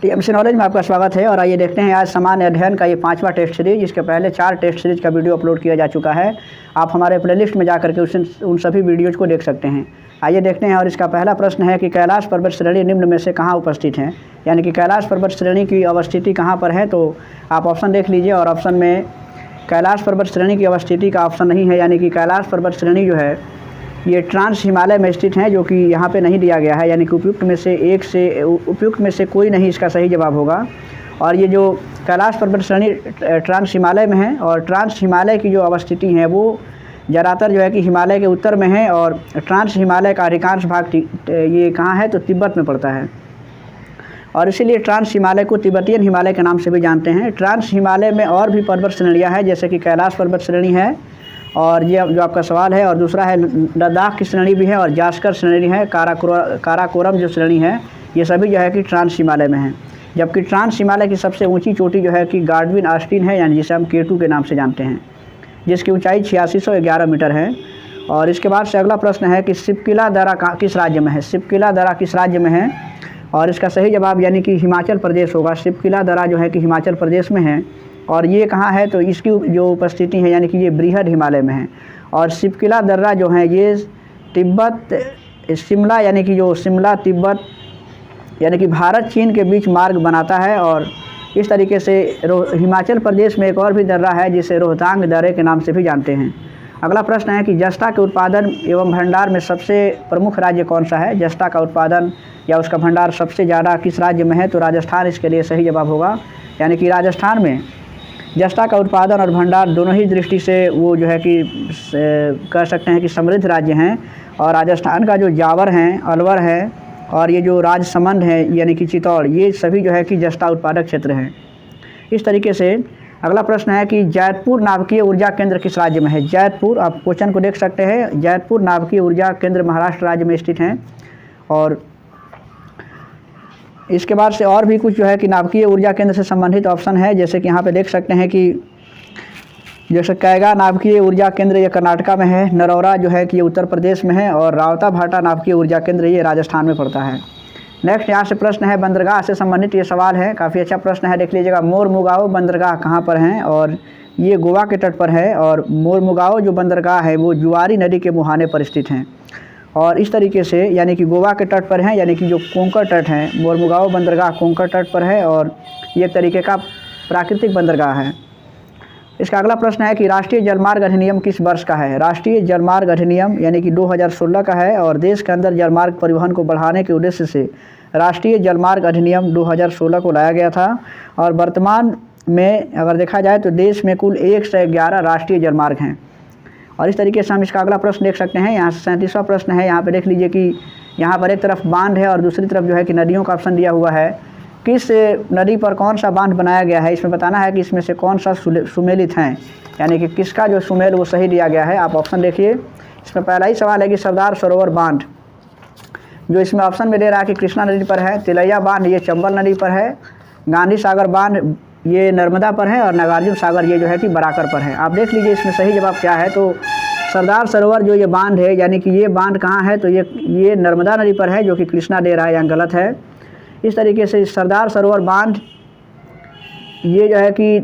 TMC knowledge में आपका स्वागत है। और आइए देखते हैं आज सामान्य अध्ययन का ये 5वां टेस्ट सीरीज। इसके पहले 4 टेस्ट सीरीज का वीडियो अपलोड किया जा चुका है। आप हमारे प्लेलिस्ट में जाकर के उन सभी वीडियोज़ को देख सकते हैं। आइए देखते हैं। और इसका पहला प्रश्न है कि कैलाश पर्वत श्रेणी निम्न में से कहाँ उपस्थित है, यानी कि कैलाश पर्वत श्रेणी की अवस्थिति कहाँ पर है। तो आप ऑप्शन देख लीजिए। और ऑप्शन में कैलाश पर्वत श्रेणी की अवस्थिति का ऑप्शन नहीं है, यानी कि कैलाश पर्वत श्रेणी जो है ये ट्रांस हिमालय में स्थित है, जो कि यहाँ पे नहीं दिया गया है, यानी कि उपयुक्त में से कोई नहीं इसका सही जवाब होगा। और ये जो कैलाश पर्वत श्रेणी ट्रांस हिमालय में है, और ट्रांस हिमालय की जो अवस्थिति है वो ज़्यादातर जो है कि हिमालय के उत्तर में है, और ट्रांस हिमालय का अधिकांश भाग ये कहाँ है तो तिब्बत में पड़ता है। और इसीलिए ट्रांस हिमालय को तिब्बतियन हिमालय के नाम से भी जानते हैं। ट्रांस हिमालय में और भी पर्वत श्रेणियाँ हैं, जैसे कि कैलाश पर्वत श्रेणी है, और ये जो आपका सवाल है। और दूसरा है लद्दाख की श्रेणी भी है, और जास्कर श्रेणी है, काराकोरम जो श्रेणी है, ये सभी जो है कि ट्रांस हिमालय में है। जबकि ट्रांस हिमालय की सबसे ऊंची चोटी जो है कि गाडविन ऑस्टिन है, यानी जिसे हम K2 के नाम से जानते हैं, जिसकी ऊंचाई 8611 मीटर है। और इसके बाद से अगला प्रश्न है कि सिपकिला दर्रा किस राज्य में है। सिपकिला दर्रा किस राज्य में है, और इसका सही जवाब यानी कि हिमाचल प्रदेश होगा। सिपकिला दर्रा जो है कि हिमाचल प्रदेश में है। और ये कहाँ है तो इसकी जो उपस्थिति है यानी कि ये बृहद हिमालय में है। और सिपकिला दर्रा जो है ये तिब्बत शिमला, यानी कि जो शिमला तिब्बत यानी कि भारत चीन के बीच मार्ग बनाता है। और इस तरीके से हिमाचल प्रदेश में एक और भी दर्रा है जिसे रोहतांग दर्रे के नाम से भी जानते हैं। अगला प्रश्न है कि जस्ता के उत्पादन एवं भंडार में सबसे प्रमुख राज्य कौन सा है। जस्ता का उत्पादन या उसका भंडार सबसे ज़्यादा किस राज्य में है, तो राजस्थान इसके लिए सही जवाब होगा। यानी कि राजस्थान में जस्ता का उत्पादन और भंडार दोनों ही दृष्टि से वो जो है कि कह सकते हैं कि समृद्ध राज्य हैं। और राजस्थान का जो जावर हैं, अलवर है, और ये जो राजसमंद है यानी कि चित्तौड़, ये सभी जो है कि जस्ता उत्पादक क्षेत्र हैं। इस तरीके से अगला प्रश्न है कि जैतपुर नाभिकीय ऊर्जा केंद्र किस राज्य में है। जैतपुर, आप क्वेश्चन को देख सकते हैं, जैतपुर नाभिकीय ऊर्जा केंद्र महाराष्ट्र राज्य में स्थित हैं। और इसके बाद से और भी कुछ जो है कि नाभिकीय ऊर्जा केंद्र से संबंधित ऑप्शन है, जैसे कि यहाँ पे देख सकते हैं कि जैसे कैगा नाभिकीय ऊर्जा केंद्र ये कर्नाटका में है, नरौरा जो है कि ये उत्तर प्रदेश में है, और रावता भाटा नाभिकीय ऊर्जा केंद्र ये राजस्थान में पड़ता है। नेक्स्ट यहाँ से प्रश्न है बंदरगाह से संबंधित ये सवाल है, काफ़ी अच्छा प्रश्न है, देख लीजिएगा। मोरमुगाओ बंदरगाह कहाँ पर हैं, और ये गोवा के तट पर है। और मोरमुगाओ जो बंदरगाह है वो जुआरी नदी के मुहाने पर स्थित हैं। और इस तरीके से यानी कि गोवा के तट पर हैं, यानी कि जो कोंकण तट हैं, मोरमुगाओ बंदरगाह कोंकण तट पर है, और ये एक तरीके का प्राकृतिक बंदरगाह है। इसका अगला प्रश्न है कि राष्ट्रीय जलमार्ग अधिनियम किस वर्ष का है। राष्ट्रीय जलमार्ग अधिनियम यानी कि 2016 का है, और देश के अंदर जलमार्ग परिवहन को बढ़ाने के उद्देश्य से राष्ट्रीय जलमार्ग अधिनियम 2016 को लाया गया था। और वर्तमान में अगर देखा जाए तो देश में कुल 111 राष्ट्रीय जलमार्ग हैं। और इस तरीके से हम इसका अगला प्रश्न देख सकते हैं। यहाँ से 37वां प्रश्न है। यहाँ पे देख लीजिए कि यहाँ पर एक तरफ बांध है और दूसरी तरफ जो है कि नदियों का ऑप्शन दिया हुआ है। किस नदी पर कौन सा बांध बनाया गया है, इसमें बताना है कि इसमें से कौन सा सुमेलित हैं, यानी कि किसका जो सुमेल वो सही दिया गया है। आप ऑप्शन देखिए। इसमें पहला ही सवाल है कि सरदार सरोवर बांध, जो इसमें ऑप्शन में दे रहा है कि कृष्णा नदी पर है, तिलैया बांध ये चंबल नदी पर है, गांधी सागर बांध ये नर्मदा पर है, और नागार्जुन सागर ये जो है कि बराकर पर है। आप देख लीजिए इसमें सही जवाब क्या है। तो सरदार सरोवर जो ये बांध है, यानी कि ये बांध कहाँ है तो ये नर्मदा नदी पर है, जो कि कृष्णा दे रहा है, यहाँ गलत है। इस तरीके से सरदार सरोवर बांध ये जो है कि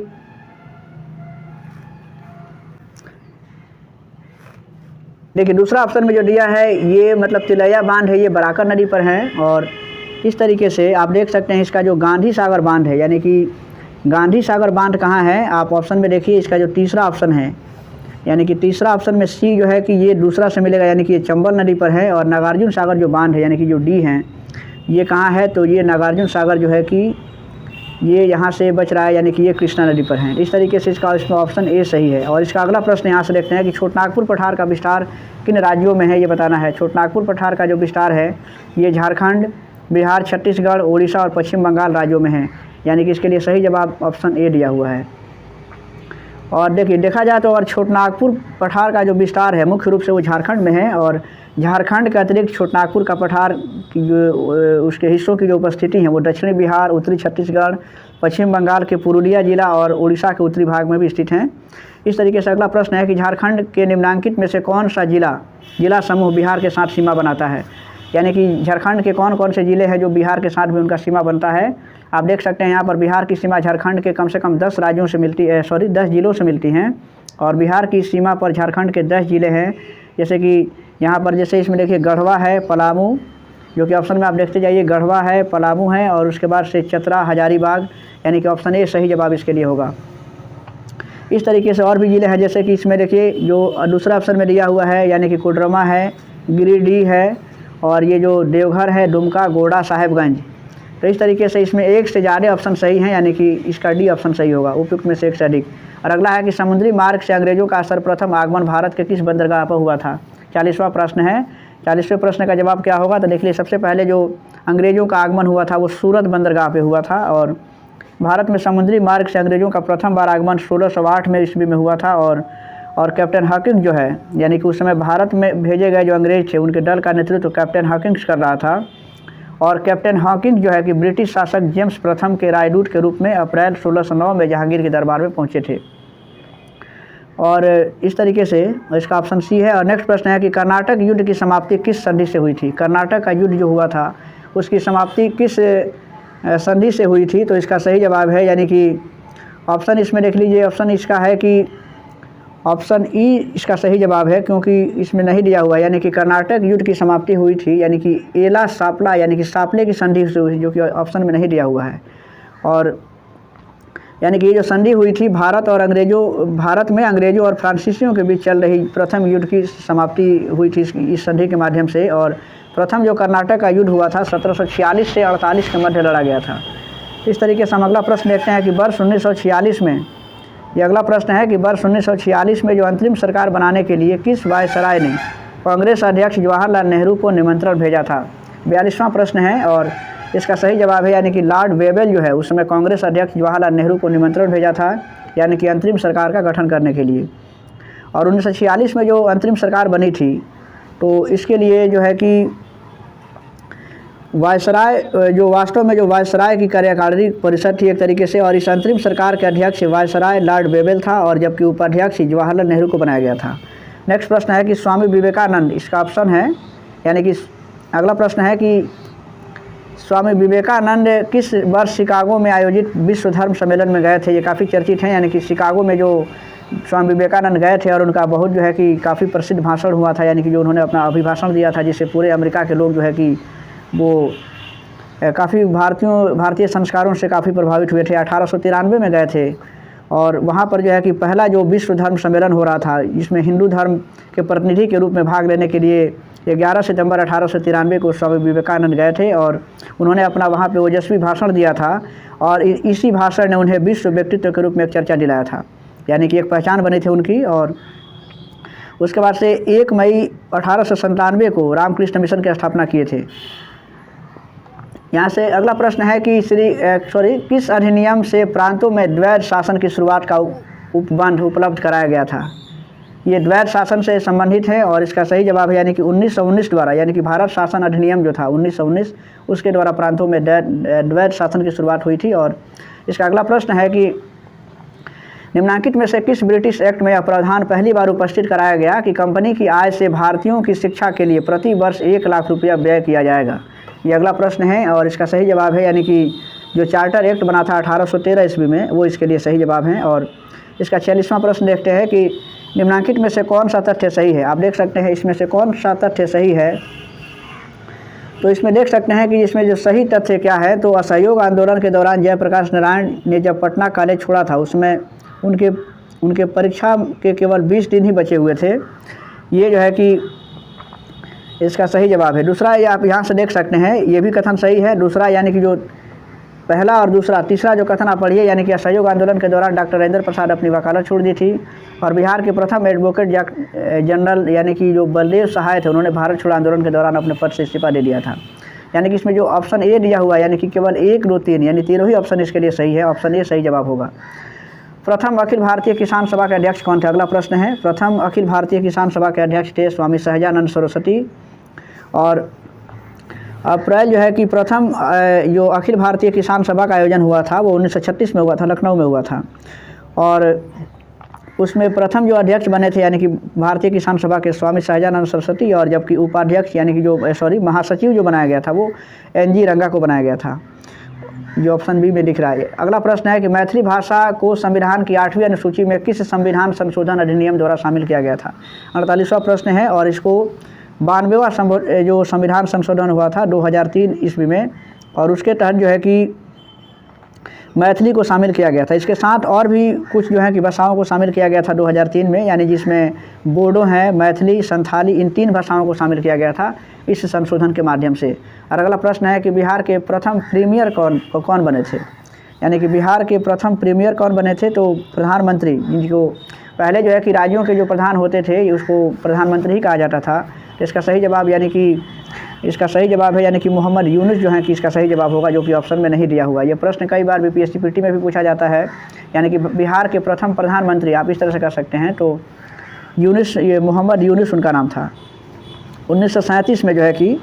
देखिए दूसरा ऑप्शन में जो दिया है ये मतलब तिलैया बांध है, ये बराकर नदी पर है। और इस तरीके से आप देख सकते हैं इसका जो गांधी सागर बांध है, यानी कि गांधी सागर बांध कहाँ है, आप ऑप्शन में देखिए। इसका जो तीसरा ऑप्शन है, यानी कि तीसरा ऑप्शन में सी जो है कि ये दूसरा से मिलेगा, यानी कि ये चंबल नदी पर है। और नागार्जुन सागर जो बांध है, यानी कि जो डी है, ये कहाँ है तो ये नागार्जुन सागर जो है कि ये यहाँ से बच रहा है, यानी कि ये कृष्णा नदी पर है। इस तरीके से इसमें ऑप्शन ए सही है। और इसका अगला प्रश्न यहाँ से देखते हैं कि छोटनागपुर पठार का विस्तार किन राज्यों में है, ये बताना है। छोटनागपुर पठार का जो विस्तार है ये झारखंड, बिहार, छत्तीसगढ़, उड़ीसा और पश्चिम बंगाल राज्यों में है, यानी कि इसके लिए सही जवाब ऑप्शन ए दिया हुआ है। और देखिए देखा जाए तो और छोटनागपुर पठार का जो विस्तार है मुख्य रूप से वो झारखंड में है। और झारखंड के अतिरिक्त छोटनागपुर का पठार की जो उसके हिस्सों की जो उपस्थिति है वो दक्षिणी बिहार, उत्तरी छत्तीसगढ़, पश्चिम बंगाल के पुरुलिया जिला और उड़ीसा के उत्तरी भाग में भी स्थित हैं। इस तरीके से अगला प्रश्न है कि झारखंड के निम्नलिखित में से कौन सा जिला समूह बिहार के साथ सीमा बनाता है। यानी कि झारखंड के कौन कौन से ज़िले हैं जो बिहार के साथ भी उनका सीमा बनता है। आप देख सकते हैं यहाँ पर बिहार की सीमा झारखंड के कम से कम 10 राज्यों से मिलती है, 10 ज़िलों से मिलती हैं। और बिहार की सीमा पर झारखंड के 10 ज़िले हैं, जैसे कि यहाँ पर जैसे इसमें देखिए गढ़वा है, पलामू, जो कि ऑप्शन में आप देखते जाइए, गढ़वा है, पलामू है, और उसके बाद से चतरा, हजारीबाग, यानी कि ऑप्शन ए सही जवाब इसके लिए होगा। इस तरीके से और भी ज़िले हैं, जैसे कि इसमें देखिए जो दूसरा ऑप्शन में दिया हुआ है, यानी कि कोडरमा है, गिरिडीह है, और ये जो देवघर है, दुमका, गोंडा, साहेबगंज। तो इस तरीके से इसमें एक से ज़्यादा ऑप्शन सही हैं, यानी कि इसका डी ऑप्शन सही होगा, उपयुक्त में से एक से अधिक। और अगला है कि समुद्री मार्ग से अंग्रेज़ों का सर्वप्रथम आगमन भारत के किस बंदरगाह पर हुआ था। 40वां प्रश्न है। 40वें प्रश्न का जवाब क्या होगा, तो देख लीजिए, सबसे पहले जो अंग्रेज़ों का आगमन हुआ था वो सूरत बंदरगाह पे हुआ था। और भारत में समुद्री मार्ग से अंग्रेज़ों का प्रथम बार आगमन 1608 में ईस्वी में हुआ था। और कैप्टन हॉकिंस जो है, यानी कि उस समय भारत में भेजे गए जो अंग्रेज़ थे उनके दल का नेतृत्व कैप्टन हॉकिंस कर रहा था। और कैप्टन हॉकिंस जो है कि ब्रिटिश शासक जेम्स प्रथम के राजदूत के रूप में अप्रैल 1609 में जहांगीर के दरबार में पहुंचे थे। और इस तरीके से इसका ऑप्शन सी है। और नेक्स्ट प्रश्न है कि कर्नाटक युद्ध की समाप्ति किस संधि से हुई थी। कर्नाटक का युद्ध जो हुआ था उसकी समाप्ति किस संधि से हुई थी, तो इसका सही जवाब है, यानी कि ऑप्शन इसमें देख लीजिए, ऑप्शन इसका है कि ऑप्शन ई इसका सही जवाब है, क्योंकि इसमें नहीं दिया हुआ, यानी कि कर्नाटक युद्ध की समाप्ति हुई थी, यानी कि एला सापला, यानी कि सापले की संधि से हुई, जो कि ऑप्शन में नहीं दिया हुआ है। और यानी कि ये जो संधि हुई थी भारत में अंग्रेज़ों और फ्रांसीसियों के बीच चल रही प्रथम युद्ध की समाप्ति हुई थी इस संधि के माध्यम से। और प्रथम जो कर्नाटक का युद्ध हुआ था 1746 से 48 के मध्य लड़ा गया था। इस तरीके से हम अगला प्रश्न देखते हैं कि वर्ष 1946 में, ये अगला प्रश्न है कि वर्ष 1946 में जो अंतरिम सरकार बनाने के लिए किस वायसराय ने कांग्रेस अध्यक्ष जवाहरलाल नेहरू को निमंत्रण भेजा था। 42वां प्रश्न है और इसका सही जवाब है, यानी कि लॉर्ड वेवेल जो है उस समय कांग्रेस अध्यक्ष जवाहरलाल नेहरू को निमंत्रण भेजा था, यानी कि अंतरिम सरकार का गठन करने के लिए। और 1946 में जो अंतरिम सरकार बनी थी, तो इसके लिए जो है कि वायसराय जो वास्तव में जो वायसराय की कार्यकारिणी परिषद थी एक तरीके से, और इस अंतरिम सरकार के अध्यक्ष वायसराय लॉर्ड वेवेल था, और जबकि उपाध्यक्ष जवाहरलाल नेहरू को बनाया गया था। नेक्स्ट प्रश्न है कि स्वामी विवेकानंद, इसका ऑप्शन है, यानी कि अगला प्रश्न है कि स्वामी विवेकानंद किस वर्ष शिकागो में आयोजित विश्व धर्म सम्मेलन में गए थे। ये काफ़ी चर्चित हैं, यानी कि शिकागो में जो स्वामी विवेकानंद गए थे और उनका बहुत जो है कि काफ़ी प्रसिद्ध भाषण हुआ था, यानी कि जो उन्होंने अपना अभिभाषण दिया था, जिससे पूरे अमेरिका के लोग जो है कि वो काफ़ी भारतीय संस्कारों से काफ़ी प्रभावित हुए थे। 1893 में गए थे, और वहाँ पर जो है कि पहला जो विश्व धर्म सम्मेलन हो रहा था, जिसमें हिंदू धर्म के प्रतिनिधि के रूप में भाग लेने के लिए 11 सितंबर 1893 को स्वामी विवेकानंद गए थे, और उन्होंने अपना वहाँ पे ओजस्वी भाषण दिया था, और इसी भाषण ने उन्हें विश्व व्यक्तित्व के रूप में एक चर्चा दिलाया था, यानी कि एक पहचान बनी थी उनकी। और उसके बाद से 1 मई 1897 को रामकृष्ण मिशन की स्थापना किए थे। यहाँ से अगला प्रश्न है कि किस अधिनियम से प्रांतों में द्वैध शासन की शुरुआत का उपबंध उपलब्ध कराया गया था। ये द्वैध शासन से संबंधित है, और इसका सही जवाब है, यानी कि 1919 द्वारा, यानी कि भारत शासन अधिनियम जो था 1919, उसके द्वारा प्रांतों में द्वैध शासन की शुरुआत हुई थी। और इसका अगला प्रश्न है कि निम्नांकित में से किस ब्रिटिश एक्ट में यह प्रावधान पहली बार उपस्थित कराया गया कि कंपनी की आय से भारतीयों की शिक्षा के लिए प्रति वर्ष 1 लाख रुपया व्यय किया जाएगा। ये अगला प्रश्न है, और इसका सही जवाब है, यानी कि जो चार्टर एक्ट बना था 1813 ईस्वी में, वो इसके लिए सही जवाब है। और इसका 46वां प्रश्न देखते हैं कि निम्नांकित में से कौन सा तथ्य सही है। आप देख सकते हैं इसमें से कौन सा तथ्य सही है, तो इसमें देख सकते हैं कि इसमें जो सही तथ्य क्या है, तो असहयोग आंदोलन के दौरान जयप्रकाश नारायण ने जब पटना कॉलेज छोड़ा था, उसमें उनके परीक्षा के केवल 20 दिन ही बचे हुए थे। ये जो है कि इसका सही जवाब है। दूसरा, ये आप यहाँ से देख सकते हैं, ये भी कथन सही है। दूसरा, यानी कि जो पहला और दूसरा, तीसरा जो कथन आप पढ़िए, यानी कि असहयोग आंदोलन के दौरान डॉक्टर राजेंद्र प्रसाद अपनी वकालत छोड़ दी थी, और बिहार के प्रथम एडवोकेट जनरल यानी कि जो बलदेव सहाय थे, उन्होंने भारत छोड़ो आंदोलन के दौरान अपने पद से इस्तीफा दे दिया था। यानी कि इसमें जो ऑप्शन ए दिया हुआ है, यानी कि केवल 1, 2, 3, यानी तीनों ही ऑप्शन इसके लिए सही है। ऑप्शन ए सही जवाब होगा। प्रथम अखिल भारतीय किसान सभा के अध्यक्ष कौन थे। अगला प्रश्न है, प्रथम अखिल भारतीय किसान सभा के अध्यक्ष थे स्वामी सहजानंद सरस्वती। और अप्रैल जो है कि प्रथम जो अखिल भारतीय किसान सभा का आयोजन हुआ था वो 1936 में हुआ था, लखनऊ में हुआ था, और उसमें प्रथम जो अध्यक्ष बने थे यानी कि भारतीय किसान सभा के स्वामी सहजानंद सरस्वती, और जबकि उपाध्यक्ष यानी कि जो महासचिव जो बनाया गया था वो NG रंगा को बनाया गया था। जो ऑप्शन बी में दिख रहा है। अगला प्रश्न है कि मैथिली भाषा को संविधान की 8वीं अनुसूची में किस संविधान संशोधन अधिनियम द्वारा शामिल किया गया था। 48वां प्रश्न है और इसको 92वां जो संविधान संशोधन हुआ था 2003 ईस्वी में, और उसके तहत जो है कि मैथिली को शामिल किया गया था। इसके साथ और भी कुछ जो है कि भाषाओं को शामिल किया गया था 2003 में, यानी जिसमें बोडो हैं, मैथिली, संथाली, इन 3 भाषाओं को शामिल किया गया था इस संशोधन के माध्यम से। और अगला प्रश्न है कि बिहार के प्रथम प्रीमियर कौन बने थे, यानी कि बिहार के प्रथम प्रीमियर कौन बने थे। तो प्रधानमंत्री, जिनको पहले जो है कि राज्यों के जो प्रधान होते थे उसको प्रधानमंत्री ही कहा जाता था। तो इसका सही जवाब यानी कि मोहम्मद यूनुस जो है कि इसका सही जवाब होगा, जो कि ऑप्शन में नहीं दिया हुआ। ये प्रश्न कई बार बीपीएससी पीटी में भी पूछा जाता है, यानी कि बिहार के प्रथम प्रधानमंत्री, आप इस तरह से कर सकते हैं। तो यूनुस, ये मोहम्मद यूनुस उनका नाम था। 1937 में जो है कि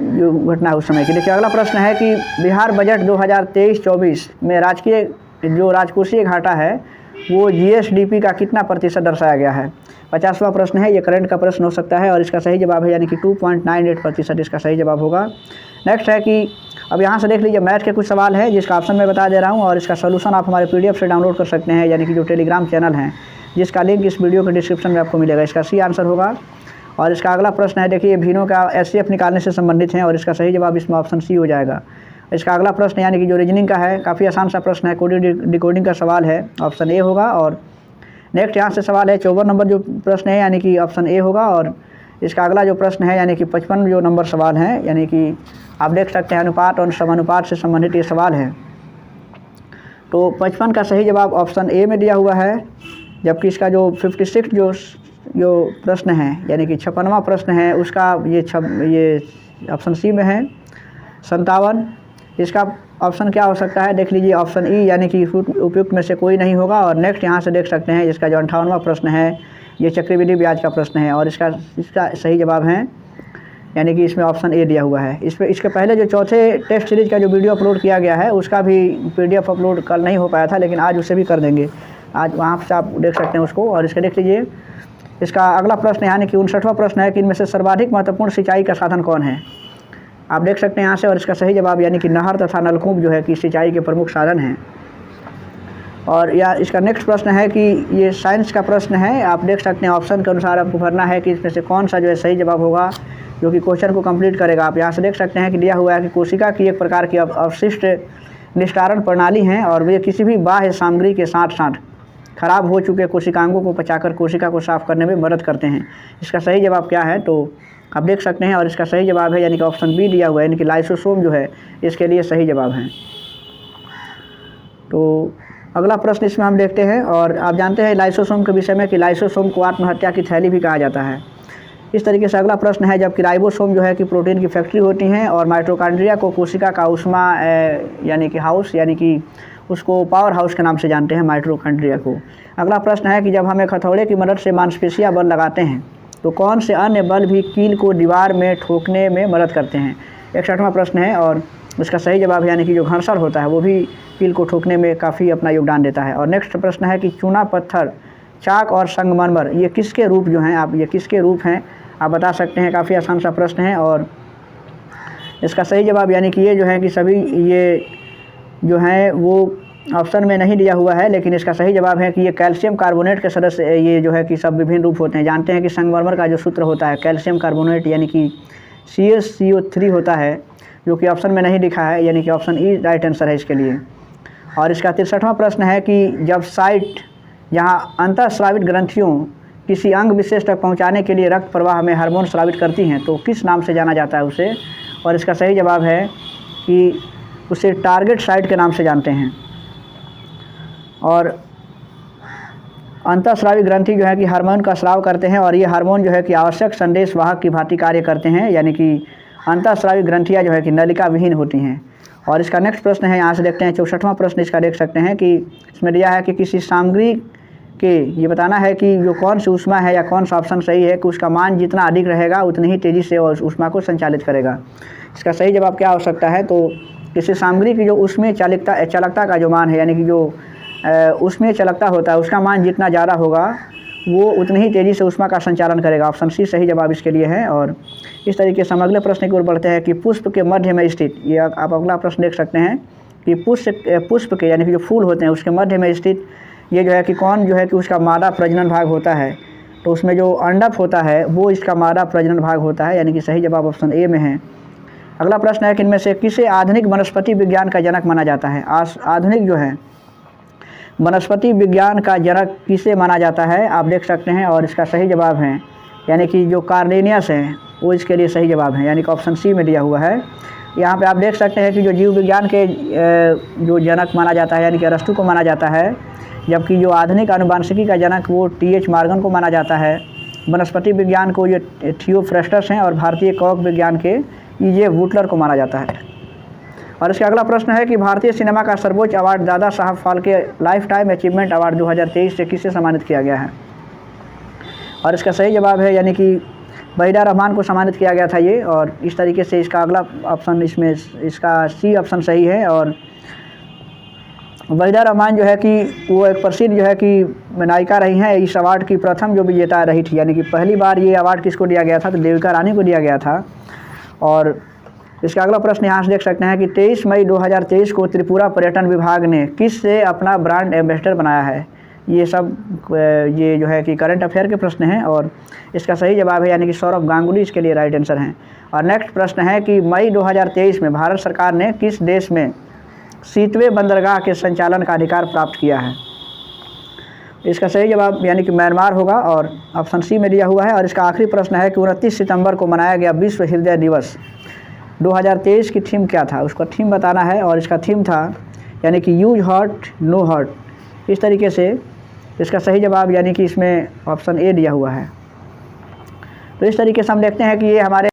जो घटना है उस समय की। देखिए अगला प्रश्न है कि बिहार बजट 2023-24 में राजकोषीय घाटा है वो जीएसडीपी का कितना प्रतिशत दर्शाया गया है। 50वां प्रश्न है, ये करंट का प्रश्न हो सकता है और इसका सही जवाब है यानी कि 2.98% इसका सही जवाब होगा। नेक्स्ट है कि अब यहाँ से देख लीजिए मैथ के कुछ सवाल है जिसका ऑप्शन मैं बता दे रहा हूँ और इसका सोल्यूशन आप हमारे पीडीएफ से डाउनलोड कर सकते हैं, यानी कि जो टेलीग्राम चैनल है जिसका लिंक इस वीडियो के डिस्क्रिप्शन में आपको मिलेगा। इसका सी आंसर होगा। और इसका अगला प्रश्न है, देखिए भीनों का एचसीएफ निकालने से संबंधित है और इसका सही जवाब इसमें ऑप्शन सी हो जाएगा। इसका अगला प्रश्न यानी कि जो रीजनिंग का है, काफ़ी आसान सा प्रश्न है, कोडिंग डिकोडिंग का सवाल है, ऑप्शन ए होगा। और नेक्स्ट यहाँ से सवाल है 54 नंबर जो प्रश्न है यानी कि ऑप्शन ए होगा। और इसका अगला जो प्रश्न है यानी कि 55 जो नंबर सवाल है, यानी कि आप देख सकते हैं अनुपात और समानुपात से संबंधित ये सवाल है। तो 55 का सही जवाब ऑप्शन ए में दिया हुआ है, जबकि इसका जो 56 जो प्रश्न है यानी कि 56वां प्रश्न है उसका ये ऑप्शन सी में है 57। इसका ऑप्शन क्या हो सकता है, देख लीजिए ऑप्शन ई यानी कि उपयुक्त में से कोई नहीं होगा। और नेक्स्ट यहाँ से देख सकते हैं इसका जो 58वां प्रश्न है ये चक्रवृद्धि ब्याज का प्रश्न है और इसका सही जवाब है यानी कि इसमें ऑप्शन ए दिया हुआ है। इसके पहले जो चौथे टेस्ट सीरीज का जो वीडियो अपलोड किया गया है उसका भी पीडीएफ अपलोड कल नहीं हो पाया था, लेकिन आज उसे भी कर देंगे। आज वहाँ से आप देख सकते हैं उसको। और इसका देख लीजिए इसका अगला प्रश्न यानी कि 59वां प्रश्न है कि इनमें से सर्वाधिक महत्वपूर्ण सिंचाई का साधन कौन है। आप देख सकते हैं यहाँ से। और इसका सही जवाब यानी कि नहर तथा नलकूप जो है कि सिंचाई के प्रमुख साधन हैं। और या इसका नेक्स्ट प्रश्न है कि ये साइंस का प्रश्न है, आप देख सकते हैं ऑप्शन के अनुसार आपको भरना है कि इसमें से कौन सा जो है सही जवाब होगा जो कि क्वेश्चन को कंप्लीट करेगा। आप यहाँ से देख सकते हैं कि दिया हुआ है कि कोशिका की एक प्रकार की अवशिष्ट निस्तारण प्रणाली है और वे किसी भी बाह्य सामग्री के साथ साथ खराब हो चुके कोशिकांगों को पचाकर कोशिका को साफ करने में मदद करते हैं। इसका सही जवाब क्या है तो आप देख सकते हैं। और इसका सही जवाब है यानी कि ऑप्शन बी दिया हुआ है, यानी कि लाइसोसोम जो है इसके लिए सही जवाब है। तो अगला प्रश्न इसमें हम देखते हैं और आप जानते हैं लाइसोसोम के विषय में कि लाइसोसोम को आत्महत्या की थैली भी कहा जाता है। इस तरीके से अगला प्रश्न है, जबकि राइबोसोम जो है कि प्रोटीन की फैक्ट्री होती हैं और माइटोकॉन्ड्रिया को कोशिका का ऊष्मा यानी कि हाउस यानी कि उसको पावर हाउस के नाम से जानते हैं माइटोकॉन्ड्रिया को। अगला प्रश्न है कि जब हम एक हथौड़े की मदद से मांसपेशियां बल लगाते हैं तो कौन से अन्य बल भी कील को दीवार में ठोकने में मदद करते हैं। 61वां प्रश्न है और इसका सही जवाब यानी कि जो घर्षण होता है वो भी कील को ठोकने में काफ़ी अपना योगदान देता है। और नेक्स्ट प्रश्न है कि चूना पत्थर, चाक और संगमरमर ये किसके रूप जो हैं, आप ये किसके रूप हैं आप बता सकते हैं। काफ़ी आसान सा प्रश्न है और इसका सही जवाब यानी कि ये जो है कि सभी ये जो हैं वो ऑप्शन में नहीं दिया हुआ है, लेकिन इसका सही जवाब है कि ये कैल्शियम कार्बोनेट के सदस्य ये जो है कि सब विभिन्न रूप होते हैं। जानते हैं कि संगमरमर का जो सूत्र होता है कैल्शियम कार्बोनेट यानी कि CaCO3 होता है, जो कि ऑप्शन में नहीं लिखा है, यानी कि ऑप्शन ई राइट आंसर है इसके लिए। और इसका 63वां प्रश्न है कि जब साइट जहाँ अंतःस्रावित ग्रंथियों किसी अंग विशेष तक पहुँचाने के लिए रक्त प्रवाह में हार्मोन स्रावित करती हैं तो किस नाम से जाना जाता है उसे। और इसका सही जवाब है कि उसे टारगेट साइट के नाम से जानते हैं। और अंतःस्रावित ग्रंथि जो है कि हार्मोन का स्राव करते हैं और ये हार्मोन जो है कि आवश्यक संदेश वाहक की भांति कार्य करते हैं, यानी कि अंतःस्रावित ग्रंथियाँ जो है कि नलिका विहीन होती हैं। और इसका नेक्स्ट प्रश्न है, यहाँ से देखते हैं 64वां प्रश्न इसका देख सकते हैं कि इसमें दिया है कि किसी सामग्री के ये बताना है कि जो कौन सी ऊष्मा है या कौन सा ऑप्शन सही है कि उसका मान जितना अधिक रहेगा उतनी ही तेज़ी से उस ऊष्मा को संचालित करेगा। इसका सही जवाब क्या हो सकता है तो किसी सामग्री की जो ऊष्मीय चालकता का जो मान है यानी कि जो ऊष्मीय चालकता होता है उसका मान जितना ज़्यादा होगा वो उतनी ही तेज़ी से ऊष्मा का संचालन करेगा। ऑप्शन सी सही जवाब इसके लिए है। और इस तरीके से हम अगले प्रश्न की ओर बढ़ते हैं कि पुष्प के मध्य में स्थित, ये आप अगला प्रश्न देख सकते हैं कि पुष्प के यानी कि जो फूल होते हैं उसके मध्य में स्थित ये जो है कि कौन जो है कि उसका मादा प्रजनन भाग होता है। तो उसमें जो अंडक होता है वो इसका मादा प्रजनन भाग होता है, यानी कि सही जवाब ऑप्शन ए में है। अगला प्रश्न है कि इनमें से किसे आधुनिक वनस्पति विज्ञान का जनक माना जाता है। आधुनिक जो है वनस्पति विज्ञान का जनक किसे माना जाता है, आप देख सकते हैं। और इसका सही जवाब है यानी कि जो कार्नेलियस हैं वो इसके लिए सही जवाब है, यानी कि ऑप्शन सी में दिया हुआ है। यहाँ पे आप देख सकते हैं कि जो जीव विज्ञान के जो जनक माना जाता है यानी कि अरस्तु को माना जाता है, जबकि जो आधुनिक आनुवंशिकी का जनक वो टी.एच. मॉर्गन को माना जाता है। वनस्पति विज्ञान को ये थियोफ्रेस्टस हैं और भारतीय कवक विज्ञान के ई.जे. वुटलर को माना जाता है। और इसका अगला प्रश्न है कि भारतीय सिनेमा का सर्वोच्च award Dada Saheb Phalke life time achievement award 2023 से किसे सम्मानित किया गया है। और इसका सही जवाब है यानी कि वहीदा रहमान को सम्मानित किया गया था ये। और इस तरीके से इसका अगला ऑप्शन इसमें इसका सी ऑप्शन सही है। और वहीदा रहमान जो है कि वो एक प्रसिद्ध जो है कि नायिका रही हैं, इस अवार्ड की प्रथम जो विजेता रही थी, यानी कि पहली बार ये अवार्ड किसको दिया गया था तो देविका रानी को दिया गया था। और इसका अगला प्रश्न यहाँ से देख सकते हैं कि 23 मई 2023 को त्रिपुरा पर्यटन विभाग ने किस से अपना ब्रांड एम्बेसडर बनाया है। ये सब ये जो है कि करंट अफेयर के प्रश्न हैं और इसका सही जवाब है यानी कि सौरभ गांगुली इसके लिए राइट आंसर हैं। और नेक्स्ट प्रश्न है कि मई 2023 में भारत सरकार ने किस देश में सीतवे बंदरगाह के संचालन का अधिकार प्राप्त किया है। इसका सही जवाब यानी कि म्यांमार होगा और ऑप्शन सी में दिया हुआ है। और इसका आखिरी प्रश्न है कि 29 सितंबर को मनाया गया विश्व हृदय दिवस 2023 की थीम क्या था, उसका थीम बताना है। और इसका थीम था यानी कि यूज हार्ट नो हार्ट। इस तरीके से इसका सही जवाब यानी कि इसमें ऑप्शन ए दिया हुआ है। तो इस तरीके से हम देखते हैं कि ये हमारे